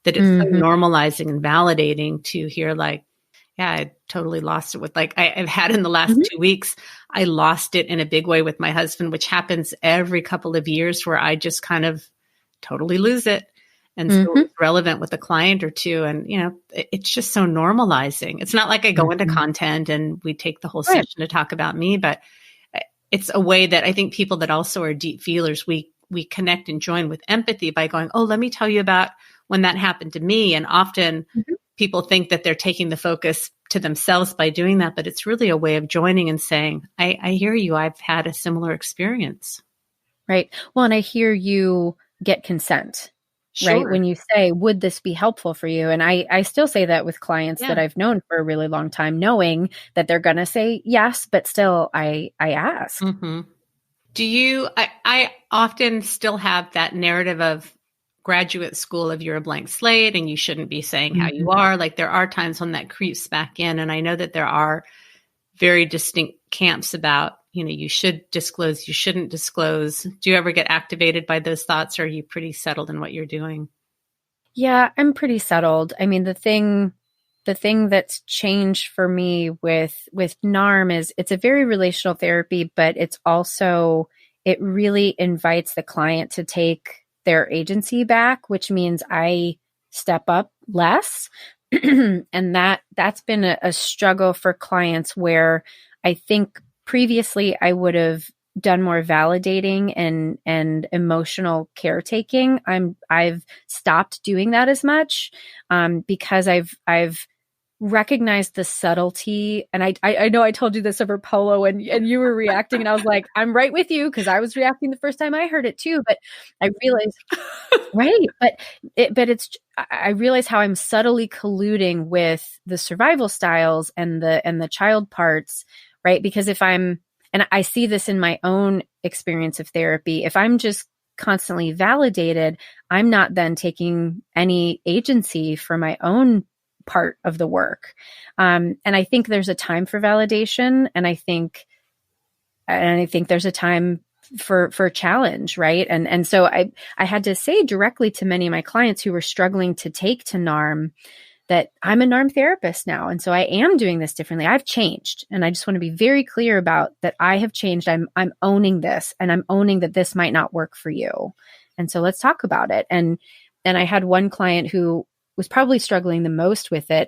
that it's so normalizing and validating to hear, like, yeah, I totally lost it with, like, I've had in the last 2 weeks, I lost it in a big way with my husband, which happens every couple of years where I just kind of totally lose it. And so it's relevant with a client or two. And, it's just so normalizing. It's not like I go into content and we take the whole session to talk about me, but it's a way that I think people that also are deep feelers, we connect and join with empathy by going, oh, let me tell you about when that happened to me. And often people think that they're taking the focus to themselves by doing that, but it's really a way of joining and saying, I hear you. I've had a similar experience. Right. Well, and I hear you get consent, right? When you say, would this be helpful for you? And I still say that with clients that I've known for a really long time, knowing that they're going to say yes, but still I ask. Do you, I often still have that narrative of graduate school of you're a blank slate and you shouldn't be saying how you are. Like, there are times when that creeps back in. And I know that there are very distinct camps about, you should disclose, you shouldn't disclose. Do you ever get activated by those thoughts, or are you pretty settled in what you're doing? Yeah, I'm pretty settled. I mean, the thing that's changed for me with NARM is it's a very relational therapy, but it's also, it really invites the client to take their agency back, which means I step up less. And that's been a struggle for clients where I think previously I would have done more validating and emotional caretaking. I've stopped doing that as much because I've recognized the subtlety. And I know I told you this over Polo and you were reacting, and I was like, I'm right with you, because I was reacting the first time I heard it too. But I realized, I realize how I'm subtly colluding with the survival styles and the child parts, right? Because and I see this in my own experience of therapy, if I'm just constantly validated, I'm not then taking any agency for my own part of the work. And I think there's a time for validation, and I think there's a time for challenge, right? And so I had to say directly to many of my clients who were struggling to take to NARM that I'm a NARM therapist now. And so I am doing this differently. I've changed. And I just want to be very clear about that. I have changed. I'm owning this, and I'm owning that this might not work for you. And so let's talk about it. And I had one client who was probably struggling the most with it,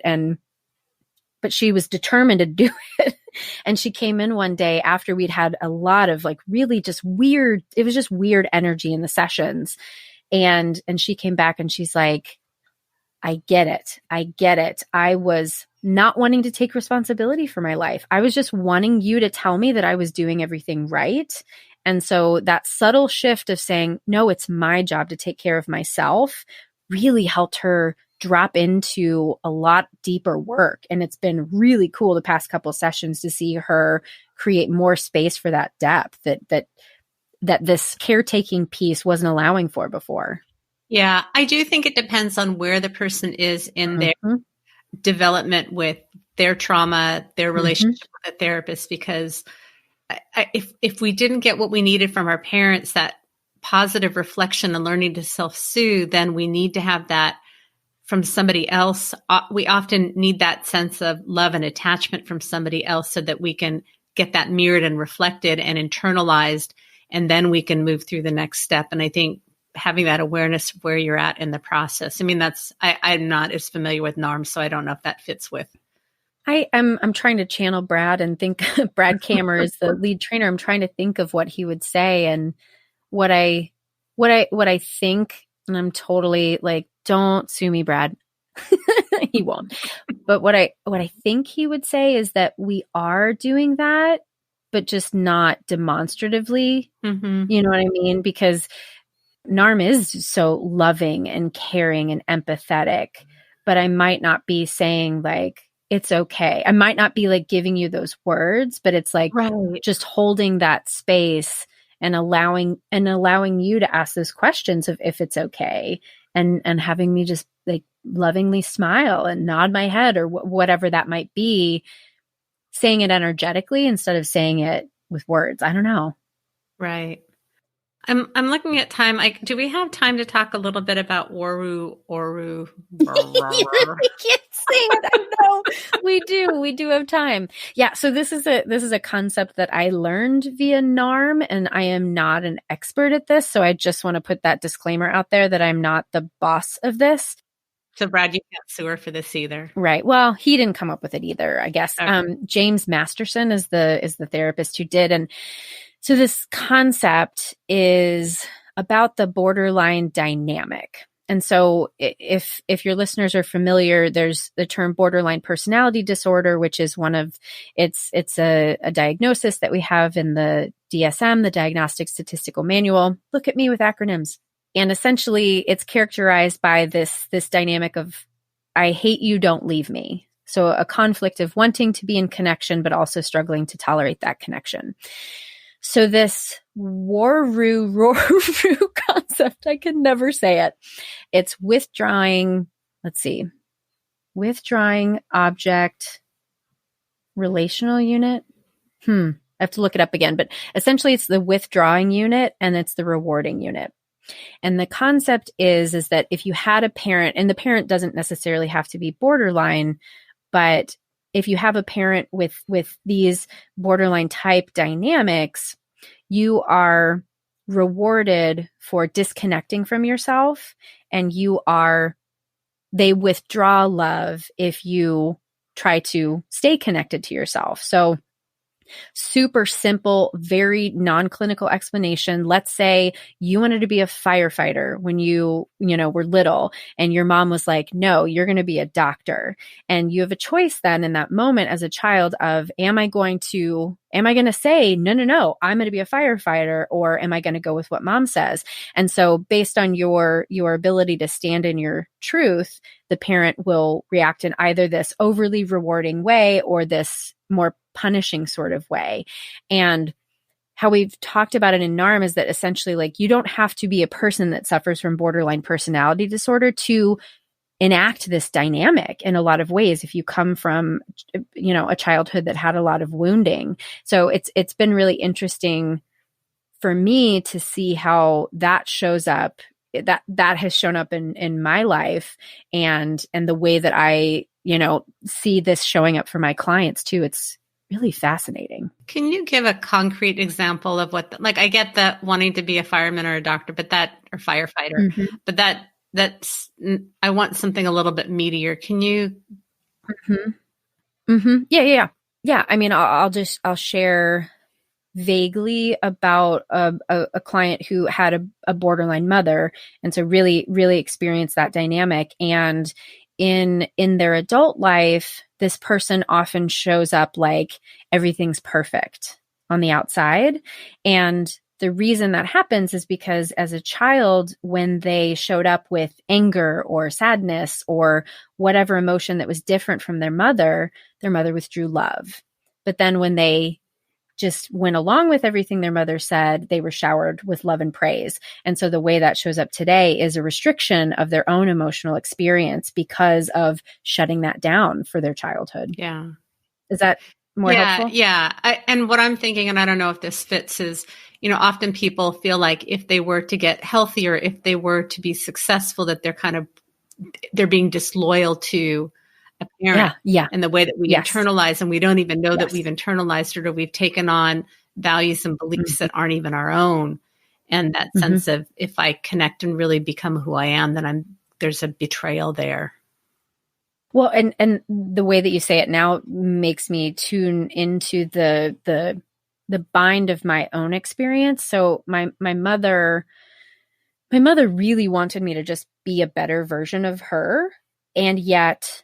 but she was determined to do it. And she came in one day after we'd had a lot of really just weird, it was just weird energy in the sessions. And she came back and she's like, I get it. I was not wanting to take responsibility for my life. I was just wanting you to tell me that I was doing everything right. And so that subtle shift of saying, no, it's my job to take care of myself, really helped her drop into a lot deeper work. And it's been really cool the past couple of sessions to see her create more space for that depth that this caretaking piece wasn't allowing for before. Yeah, I do think it depends on where the person is in their development with their trauma, their relationship with a therapist, because if we didn't get what we needed from our parents, that positive reflection and learning to self-soothe, then we need to have that from somebody else. We often need that sense of love and attachment from somebody else so that we can get that mirrored and reflected and internalized, and then we can move through the next step. And I think having that awareness of where you're at in the process. I mean, I'm not as familiar with NARM, so I don't know if that fits with. I'm trying to channel Brad and think Brad Kammer is the lead trainer. I'm trying to think of what he would say and what I think, and I'm totally like, don't sue me, Brad. He won't. But what I think he would say is that we are doing that, but just not demonstratively. You know what I mean? Because NARM is so loving and caring and empathetic, but I might not be saying like, it's okay. I might not be like giving you those words, but it's like just holding that space and allowing you to ask those questions of if it's okay, and having me just like lovingly smile and nod my head or whatever that might be, saying it energetically instead of saying it with words. I don't know. Right. I'm looking at time. Do we have time to talk a little bit about Oru? You can't sing it. I know. We do have time. Yeah. So this is a concept that I learned via NARM, and I am not an expert at this. So I just want to put that disclaimer out there that I'm not the boss of this. So Brad, you can't sue her for this either. Right. Well, he didn't come up with it either, I guess. Okay. James Masterson is the therapist who did. And so this concept is about the borderline dynamic. And so if your listeners are familiar, there's the term borderline personality disorder, which is it's a diagnosis that we have in the DSM, the Diagnostic Statistical Manual. Look at me with acronyms. And essentially it's characterized by this dynamic of, I hate you, don't leave me. So a conflict of wanting to be in connection, but also struggling to tolerate that connection. So this Roru concept, I can never say it. It's withdrawing object relational unit. I have to look it up again, but essentially it's the withdrawing unit and it's the rewarding unit. And the concept is that if you had a parent, and the parent doesn't necessarily have to be borderline, but if you have a parent with these borderline type dynamics, you are rewarded for disconnecting from yourself, and they withdraw love if you try to stay connected to yourself. So super simple, very non-clinical explanation. Let's say you wanted to be a firefighter when you were little, and your mom was like, no, you're going to be a doctor. And you have a choice then in that moment as a child of, am I going to say, no, I'm going to be a firefighter, or am I going to go with what mom says? And so based on your ability to stand in your truth, the parent will react in either this overly rewarding way or this more punishing sort of way. And how we've talked about it in NARM is that essentially, like, you don't have to be a person that suffers from borderline personality disorder to enact this dynamic in a lot of ways if you come from, a childhood that had a lot of wounding. So it's been really interesting for me to see how that shows up, that has shown up in my life, and the way that I, see this showing up for my clients too. It's really fascinating. Can you give a concrete example of what, I get that wanting to be a fireman or a doctor, or firefighter, but that's, I want something a little bit meatier. Can you? Yeah. I mean, I'll share vaguely about a client who had a borderline mother. And so really, really experienced that dynamic. And in their adult life, this person often shows up like everything's perfect on the outside. And the reason that happens is because as a child, when they showed up with anger or sadness or whatever emotion that was different from their mother withdrew love. But then when they just went along with everything their mother said. They were showered with love and praise. And so the way that shows up today is a restriction of their own emotional experience because of shutting that down for their childhood. Yeah. Is that more helpful? Yeah. And what I'm thinking, and I don't know if this fits, is, often people feel like if they were to get healthier, if they were to be successful, that they're being disloyal to a parent. Yeah. And the way that we internalize, and we don't even know that we've internalized it, or we've taken on values and beliefs that aren't even our own. And that sense of, if I connect and really become who I am, then there's a betrayal there. Well, and the way that you say it now makes me tune into the bind of my own experience. So my mother really wanted me to just be a better version of her. And yet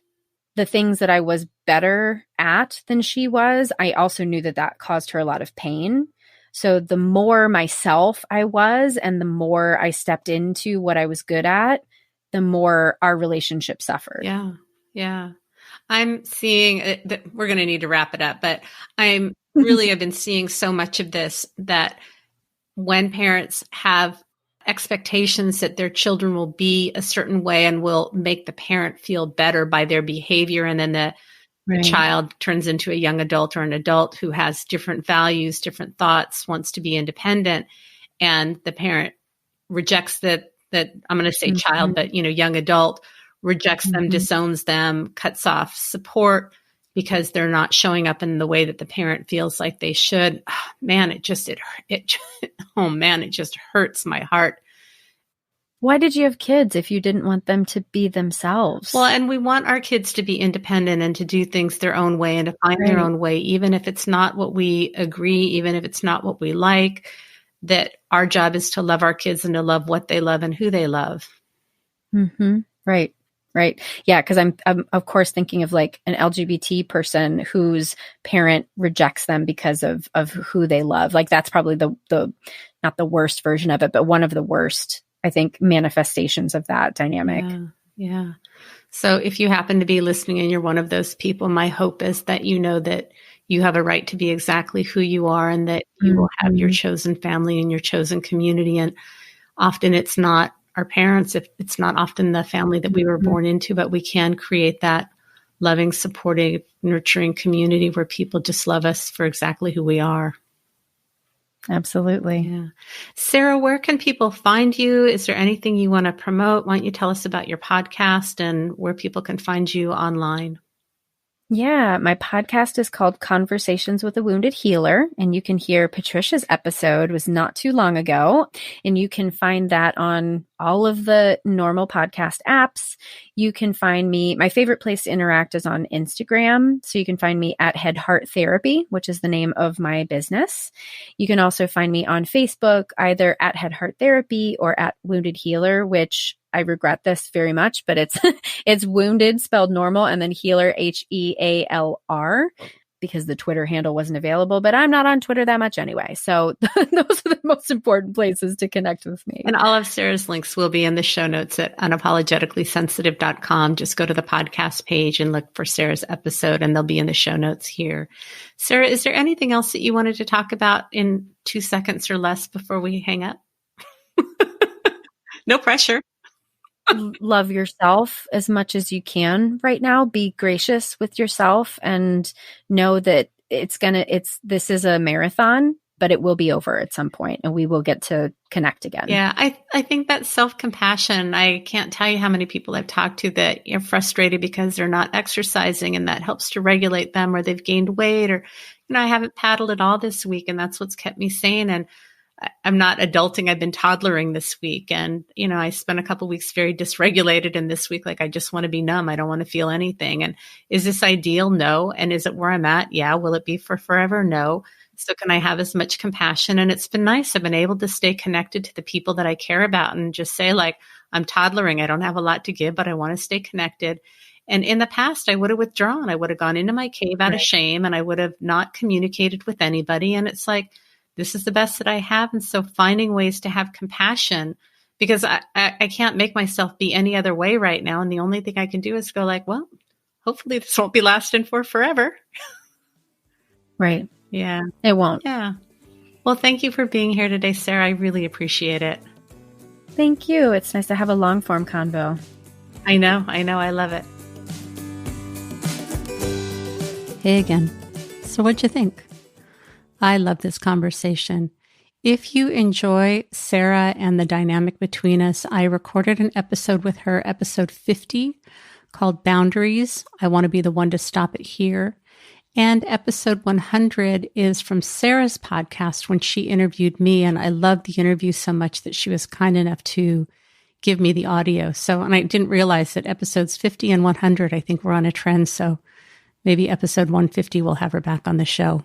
the things that I was better at than she was, I also knew that caused her a lot of pain. So the more myself I was, and the more I stepped into what I was good at, the more our relationship suffered. Yeah. I'm seeing that we're going to need to wrap it up, but I've been seeing so much of this, that when parents have expectations that their children will be a certain way and will make the parent feel better by their behavior, and then the child turns into a young adult or an adult who has different values, different thoughts, wants to be independent, and the parent rejects that I'm going to say child, but young adult rejects them, disowns them, cuts off support because they're not showing up in the way that the parent feels like they should. Oh, man, it just hurts my heart. Why did you have kids if you didn't want them to be themselves? Well, and we want our kids to be independent and to do things their own way and to find their own way, even if it's not what we agree, even if it's not what we like, that our job is to love our kids and to love what they love and who they love. Right. Yeah. Cause I'm of course thinking of like an LGBT person whose parent rejects them because of who they love. Like that's probably the not the worst version of it, but one of the worst, I think, manifestations of that dynamic. Yeah. So if you happen to be listening and you're one of those people, my hope is that you know that you have a right to be exactly who you are, and that you will have your chosen family and your chosen community. And often it's not our parents, if it's not often the family that we were born into, but we can create that loving, supportive, nurturing community where people just love us for exactly who we are. Absolutely. Yeah. Sarah, where can people find you? Is there anything you want to promote? Why don't you tell us about your podcast and where people can find you online? Yeah, my podcast is called Conversations with a Wounded Healer, and you can hear Patricia's episode was not too long ago, and you can find that on all of the normal podcast apps. You can find me, my favorite place to interact is on Instagram. So you can find me at Head Heart Therapy, which is the name of my business. You can also find me on Facebook, either at Head Heart Therapy or at Wounded Healer, which I regret this very much, but it's wounded spelled normal and then healer, HEALR, because the Twitter handle wasn't available, but I'm not on Twitter that much anyway. So those are the most important places to connect with me. And all of Sarah's links will be in the show notes at unapologeticallysensitive.com. Just go to the podcast page and look for Sarah's episode, and they'll be in the show notes here. Sarah, is there anything else that you wanted to talk about in 2 seconds or less before we hang up? No pressure. Love yourself as much as you can right now. Be gracious with yourself and know that this is a marathon, but it will be over at some point and we will get to connect again. Yeah. I think that self-compassion, I can't tell you how many people I've talked to that are frustrated because they're not exercising, and that helps to regulate them, or they've gained weight, or, I haven't paddled at all this week, and that's what's kept me sane. And I'm not adulting. I've been toddlering this week. And, I spent a couple of weeks very dysregulated. And this week, I just want to be numb. I don't want to feel anything. And is this ideal? No. And is it where I'm at? Yeah. Will it be for forever? No. So can I have as much compassion? And it's been nice. I've been able to stay connected to the people that I care about and just say, I'm toddlering. I don't have a lot to give, but I want to stay connected. And in the past, I would have withdrawn. I would have gone into my cave out of shame, and I would have not communicated with anybody. And it's this is the best that I have. And so finding ways to have compassion, because I can't make myself be any other way right now. And the only thing I can do is go well, hopefully this won't be lasting for forever. Right. Yeah. It won't. Yeah. Well, thank you for being here today, Sarah. I really appreciate it. Thank you. It's nice to have a long form convo. I know. I love it. Hey again. So what'd you think? I love this conversation. If you enjoy Sarah and the dynamic between us, I recorded an episode with her, episode 50, called Boundaries. I want to be the one to stop it here. And episode 100 is from Sarah's podcast when she interviewed me. And I loved the interview so much that she was kind enough to give me the audio. So, and I didn't realize that episodes 50 and 100, I think we're on a trend. So maybe episode 150, we'll have her back on the show.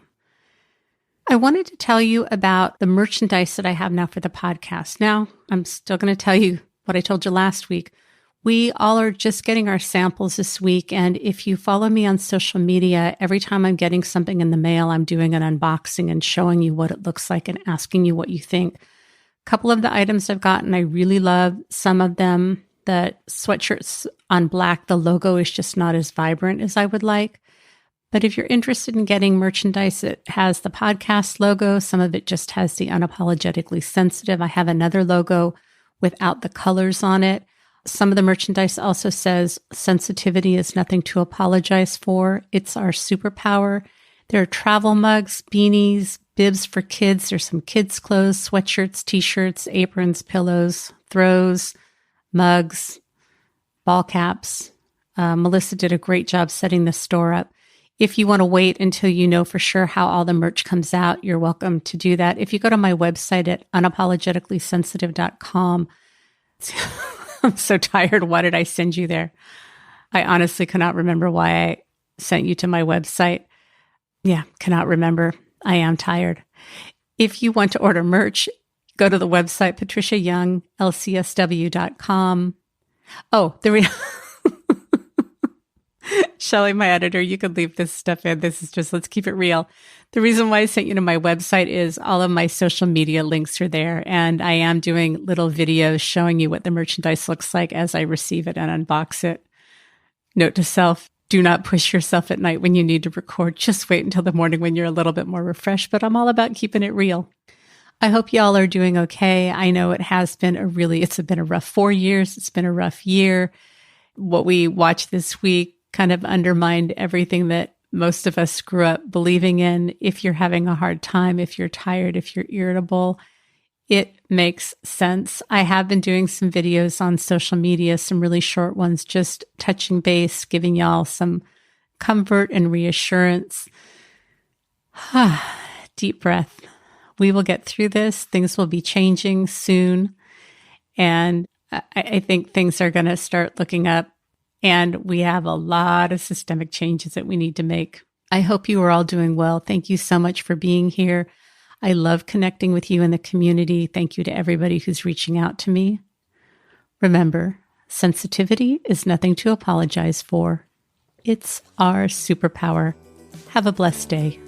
I wanted to tell you about the merchandise that I have now for the podcast. Now, I'm still going to tell you what I told you last week. We all are just getting our samples this week. And if you follow me on social media, every time I'm getting something in the mail, I'm doing an unboxing and showing you what it looks like and asking you what you think. A couple of the items I've gotten, I really love. Some of them, the sweatshirts on black, the logo is just not as vibrant as I would like. But if you're interested in getting merchandise, it has the podcast logo. Some of it just has the unapologetically sensitive. I have another logo without the colors on it. Some of the merchandise also says sensitivity is nothing to apologize for. It's our superpower. There are travel mugs, beanies, bibs for kids. There's some kids' clothes, sweatshirts, t-shirts, aprons, pillows, throws, mugs, ball caps. Melissa did a great job setting the store up. If you want to wait until you know for sure how all the merch comes out, you're welcome to do that. If you go to my website at unapologeticallysensitive.com, I'm so tired. Why did I send you there? I honestly cannot remember why I sent you to my website. Yeah, cannot remember. I am tired. If you want to order merch, go to the website, patriciayounglcsw.com. Oh, Shelly, my editor, you could leave this stuff in. This is just, let's keep it real. The reason why I sent you to my website is all of my social media links are there. And I am doing little videos showing you what the merchandise looks like as I receive it and unbox it. Note to self, do not push yourself at night when you need to record. Just wait until the morning when you're a little bit more refreshed. But I'm all about keeping it real. I hope y'all are doing okay. I know it's been a rough 4 years. It's been a rough year. What we watched this week kind of undermined everything that most of us grew up believing in. If you're having a hard time, if you're tired, if you're irritable, it makes sense. I have been doing some videos on social media, some really short ones, just touching base, giving y'all some comfort and reassurance. Deep breath. We will get through this. Things will be changing soon. And I think things are going to start looking up. And we have a lot of systemic changes that we need to make. I hope you are all doing well. Thank you so much for being here. I love connecting with you in the community. Thank you to everybody who's reaching out to me. Remember, sensitivity is nothing to apologize for. It's our superpower. Have a blessed day.